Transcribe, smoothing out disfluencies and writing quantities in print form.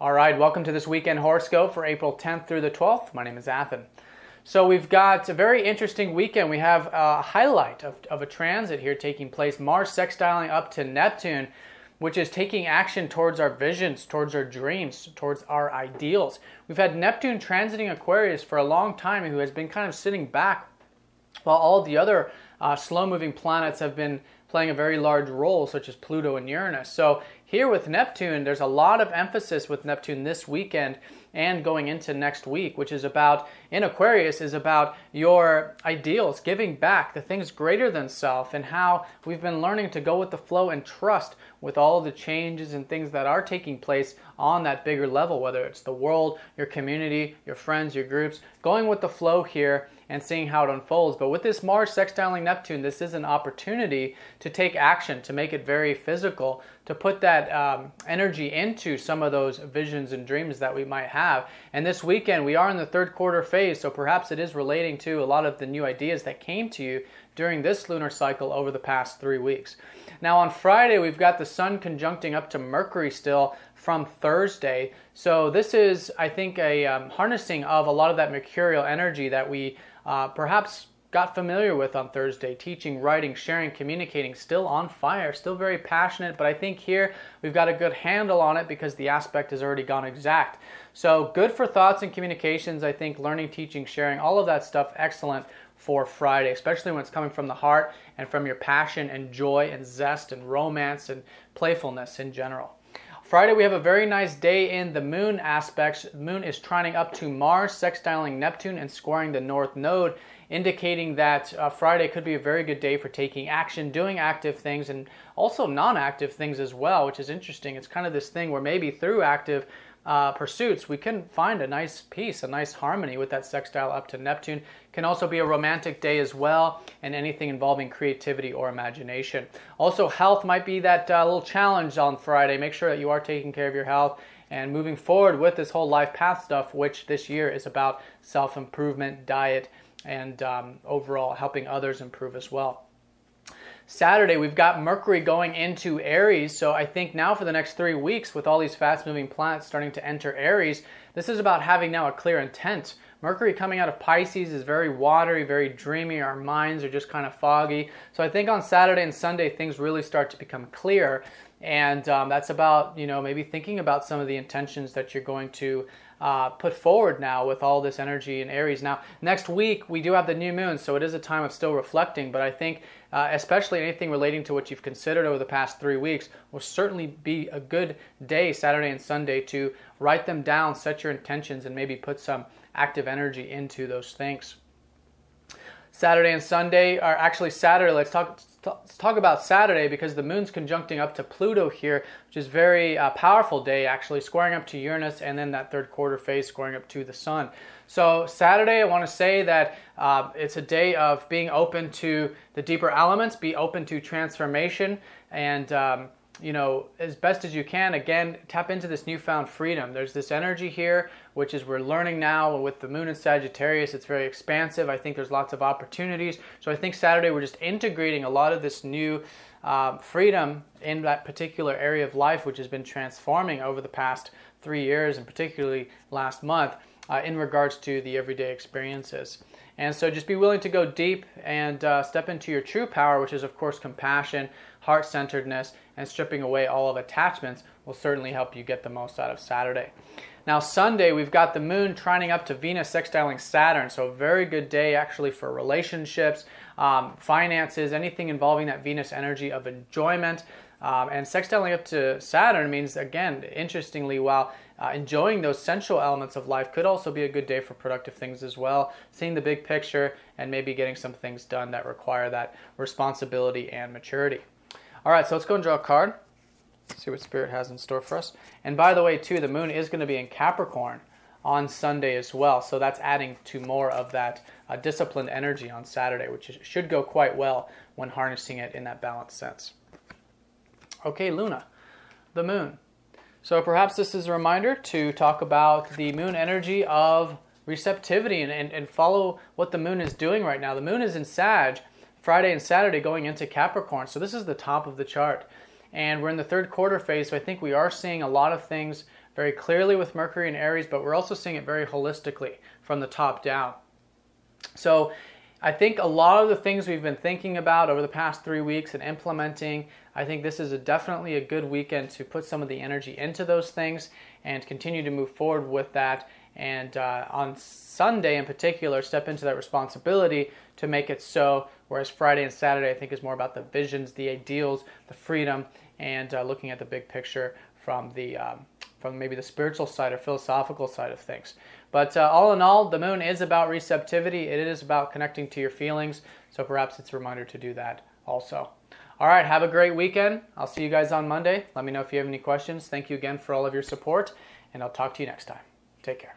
All right, welcome to this weekend horoscope for April 10th through the 12th. My name is Athen. So we've got a very interesting weekend. We have a highlight of a transit here taking place. Mars sextiling up to Neptune, which is taking action towards our visions, towards our dreams, towards our ideals. We've had Neptune transiting Aquarius for a long time, who has been kind of sitting back while all the other slow-moving planets have been playing a very large role, such as Pluto and Uranus. So here with Neptune, there's a lot of emphasis with Neptune this weekend and going into next week, which is about, in Aquarius, is about your ideals, giving back, the things greater than self, and how we've been learning to go with the flow and trust with all the changes and things that are taking place on that bigger level, whether it's the world, your community, your friends, your groups, going with the flow here and seeing how it unfolds. But with this Mars sextiling Neptune, this is an opportunity to take action, to make it very physical, to put that energy into some of those visions and dreams that we might have. And this weekend, we are in the third quarter phase, so perhaps it is relating to a lot of the new ideas that came to you during this lunar cycle over the past 3 weeks. Now on Friday, we've got the Sun conjuncting up to Mercury still from Thursday. So this is, I think, a harnessing of a lot of that mercurial energy that we perhaps got familiar with on Thursday. Teaching, writing, sharing, communicating, still on fire, still very passionate, but I think here we've got a good handle on it because the aspect has already gone exact. So good for thoughts and communications, I think, learning, teaching, sharing, all of that stuff, excellent for Friday, especially when it's coming from the heart and from your passion and joy and zest and romance and playfulness in general. Friday, we have a very nice day in the moon aspects. The moon is trining up to Mars, sextiling Neptune and squaring the north node, indicating that Friday could be a very good day for taking action, doing active things, and also non-active things as well, which is interesting. It's kind of this thing where maybe through active pursuits, we can find a nice peace, a nice harmony with that sextile up to Neptune. Can also be a romantic day as well, and anything involving creativity or imagination. Also, health might be that little challenge on Friday. Make sure that you are taking care of your health and moving forward with this whole life path stuff, which this year is about self-improvement, diet, and overall helping others improve as well. Saturday, we've got Mercury going into Aries, so I think now for the next 3 weeks, with all these fast-moving planets starting to enter Aries, this is about having now a clear intent. Mercury coming out of Pisces is very watery, very dreamy. Our minds are just kind of foggy. So I think on Saturday and Sunday, things really start to become clear, and that's about, maybe thinking about some of the intentions that you're going to put forward now with all this energy in Aries. Now, next week, we do have the new moon, so it is a time of still reflecting, but I think especially anything relating to what you've considered over the past 3 weeks will certainly be a good day, Saturday and Sunday, to write them down, set your intentions, and maybe put some active energy into those things. Saturday and Sunday, or actually Saturday, let's talk about Saturday, because the moon's conjuncting up to Pluto here, which is very powerful day, actually, squaring up to Uranus, and then that third quarter phase squaring up to the Sun. So Saturday, I want to say that it's a day of being open to the deeper elements, be open to transformation, and as best as you can, again, tap into this newfound freedom. There's this energy here, which is we're learning now with the moon in Sagittarius. It's very expansive. I think there's lots of opportunities. So I think Saturday we're just integrating a lot of this new freedom in that particular area of life, which has been transforming over the past 3 years, and particularly last month, in regards to the everyday experiences. And so just be willing to go deep and step into your true power, which is, of course, compassion, heart-centeredness, and stripping away all of attachments will certainly help you get the most out of Saturday. Now, Sunday, we've got the moon trining up to Venus sextiling Saturn, so a very good day actually for relationships, finances, anything involving that Venus energy of enjoyment. And sextiling up to Saturn means, again, interestingly, while enjoying those sensual elements of life, could also be a good day for productive things as well, seeing the big picture and maybe getting some things done that require that responsibility and maturity. All right, so let's go and draw a card, see what Spirit has in store for us. And by the way, too, the moon is going to be in Capricorn on Sunday as well, so that's adding to more of that disciplined energy on Saturday, which should go quite well when harnessing it in that balanced sense. Okay, Luna, the moon. So perhaps this is a reminder to talk about the moon energy of receptivity and follow what the moon is doing right now. The moon is in Sag, Friday and Saturday going into Capricorn. So this is the top of the chart. And we're in the third quarter phase, so I think we are seeing a lot of things very clearly with Mercury and Aries, but we're also seeing it very holistically from the top down. So I think a lot of the things we've been thinking about over the past 3 weeks and implementing, I think this is definitely a good weekend to put some of the energy into those things and continue to move forward with that. And on Sunday in particular, step into that responsibility to make it so, whereas Friday and Saturday I think is more about the visions, the ideals, the freedom, and looking at the big picture from maybe the spiritual side or philosophical side of things. But all in all, the moon is about receptivity. It is about connecting to your feelings. So perhaps it's a reminder to do that also. All right, have a great weekend. I'll see you guys on Monday. Let me know if you have any questions. Thank you again for all of your support, and I'll talk to you next time. Take care.